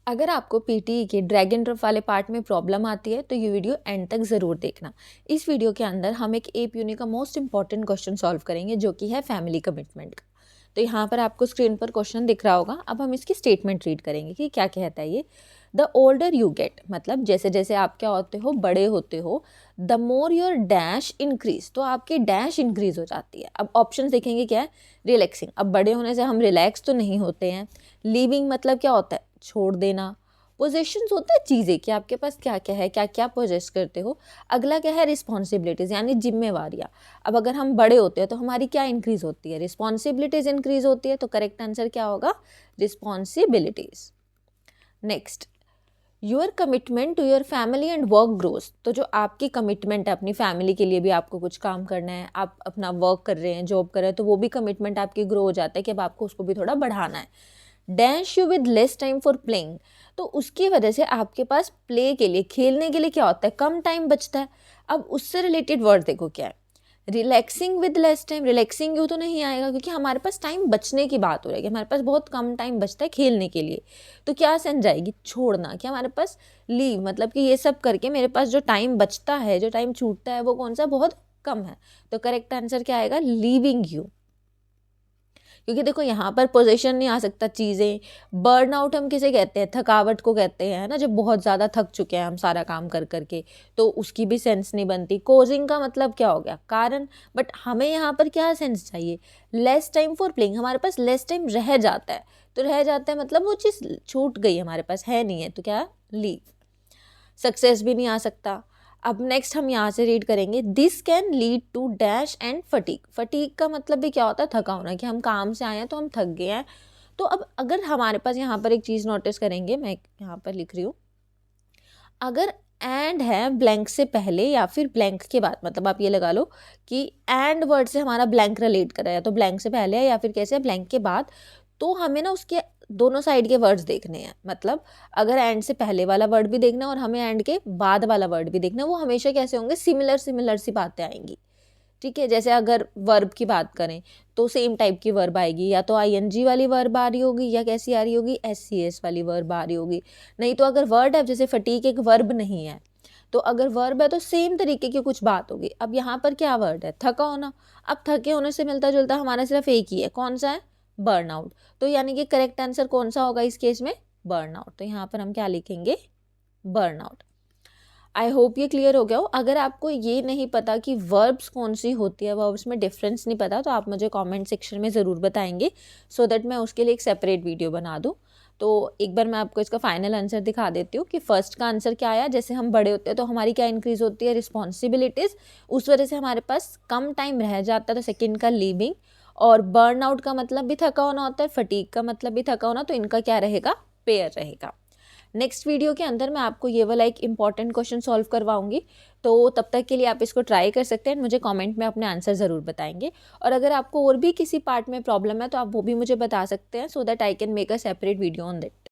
अगर आपको पीटीई के ड्रैग एंड ड्रॉप वाले पार्ट में प्रॉब्लम आती है तो ये वीडियो एंड तक ज़रूर देखना। इस वीडियो के अंदर हम एक एप यूनि का मोस्ट इंपॉर्टेंट क्वेश्चन सॉल्व करेंगे जो कि है फैमिली कमिटमेंट का। तो यहाँ पर आपको स्क्रीन पर क्वेश्चन दिख रहा होगा। अब हम इसकी स्टेटमेंट रीड करेंगे कि क्या कहता है ये। द ओल्डर यू गेट, मतलब जैसे जैसे आप क्या होते हो, बड़े होते हो, the more your dash increase, तो आपकी डैश इंक्रीज हो जाती है। अब ऑप्शन देखेंगे क्या है। रिलैक्सिंग, अब बड़े होने से हम रिलैक्स तो नहीं होते हैं। लीविंग मतलब क्या होता है, छोड़ देना। पोजेशंस होता है चीज़ें कि आपके पास क्या क्या है, क्या क्या पोजेस करते हो। अगला क्या है, रिस्पॉन्सिबिलिटीज़ यानी जिम्मेवारियाँ। अब अगर हम बड़े होते हैं तो हमारी क्या इंक्रीज होती है, रिस्पॉन्सिबिलिटीज़ इंक्रीज होती है। तो करेक्ट आंसर क्या होगा, responsibilities. Next, your commitment to your family and work grows, तो जो आपकी कमिटमेंट है अपनी फैमिली के लिए भी आपको कुछ काम करना है, आप अपना वर्क कर रहे हैं, जॉब कर रहे हैं, तो वो भी कमिटमेंट आपकी ग्रो हो जाता है कि अब आपको उसको भी थोड़ा बढ़ाना है। Dash you with less time for playing, तो उसकी वजह से आपके पास प्ले के लिए, खेलने के लिए क्या होता है, कम टाइम बचता है। अब उससे रिलेटेड वर्ड देखो क्या है, relaxing with less time. Relaxing you तो नहीं आएगा क्योंकि हमारे पास टाइम बचने की बात हो रही है कि हमारे पास बहुत कम टाइम बचता है खेलने के लिए। तो क्या सेंस जाएगी, छोड़ना। कि हमारे पास लीव मतलब कि ये सब करके मेरे पास जो टाइम बचता है, जो टाइम छूटता है, वो कौन सा, बहुत कम है। तो करेक्ट आंसर क्या आएगा, लीविंग यू। क्योंकि देखो यहाँ पर पोजीशन नहीं आ सकता, चीज़ें। बर्नआउट हम किसे कहते हैं, थकावट को कहते हैं, है ना, जब बहुत ज़्यादा थक चुके हैं हम सारा काम कर करके, तो उसकी भी सेंस नहीं बनती। कोजिंग का मतलब क्या हो गया, कारण। बट हमें यहाँ पर क्या सेंस चाहिए, लेस टाइम फॉर प्लेइंग। हमारे पास लेस टाइम रह जाता है, तो रह जाता है मतलब वो चीज़ छूट गई, हमारे पास है नहीं है, तो क्या, लीव। सक्सेस भी नहीं आ सकता। अब नेक्स्ट हम यहाँ से रीड करेंगे, this can lead to dash and fatigue. Fatigue का मतलब भी क्या होता है, थका होना, कि हम काम से आए हैं तो हम थक गए हैं। तो अब अगर हमारे पास यहाँ पर एक चीज़ नोटिस करेंगे, मैं यहाँ पर लिख रही हूँ, अगर एंड है ब्लैंक से पहले या फिर ब्लैंक के बाद, मतलब आप ये लगा लो कि एंड वर्ड से हमारा ब्लैंक रिलेट कर रहा है, तो ब्लैंक से पहले है या फिर कैसे ब्लैंक के बाद, तो हमें ना उसके दोनों साइड के वर्ड्स देखने हैं। मतलब अगर एंड से पहले वाला वर्ड भी देखना है और हमें एंड के बाद वाला वर्ड भी देखना है, वो हमेशा कैसे होंगे, सिमिलर सिमिलर सी बातें आएंगी। ठीक है, जैसे अगर वर्ब की बात करें तो सेम टाइप की वर्ब आएगी, या तो आईएनजी वाली वर्ब आ रही होगी, या कैसी आ रही होगी, एससीएस वाली वर्ब आ रही होगी। नहीं तो अगर वर्ड है, जैसे फटीक एक वर्ब नहीं है, तो अगर वर्ब है तो सेम तरीके की कुछ बात होगी। अब यहाँ पर क्या वर्ड है, थका होना। अब थके होने से मिलता जुलता हमारा सिर्फ एक ही है, कौन सा है, बर्नआउट। तो यानी कि करेक्ट आंसर कौन सा होगा इस केस में, बर्नआउट। तो यहाँ पर हम क्या लिखेंगे, बर्नआउट। आई होप ये क्लियर हो गया हो। अगर आपको ये नहीं पता कि वर्ब्स कौन सी होती है, वर्ब्स में डिफरेंस नहीं पता, तो आप मुझे कमेंट सेक्शन में ज़रूर बताएंगे, सो दैट मैं उसके लिए एक सेपरेट वीडियो बना दूँ। तो एक बार मैं आपको इसका फाइनल आंसर दिखा देती हूँ कि फर्स्ट का आंसर क्या आया। जैसे हम बड़े होते हैं तो हमारी क्या इंक्रीज होती है, रिस्पॉन्सिबिलिटीज़, उस वजह से हमारे पास कम टाइम रह जाता है। तो सेकेंड का लीविंग। और बर्नआउट का मतलब भी थका होना होता है, फटीक का मतलब भी थका होना, तो इनका क्या रहेगा, पेयर रहेगा। नेक्स्ट वीडियो के अंदर मैं आपको ये वाला एक इंपॉर्टेंट क्वेश्चन सॉल्व करवाऊंगी। तो तब तक के लिए आप इसको ट्राई कर सकते हैं, मुझे कमेंट में अपने आंसर ज़रूर बताएंगे। और अगर आपको और भी किसी पार्ट में प्रॉब्लम है तो आप वो भी मुझे बता सकते हैं, so that I can make a separate video on that.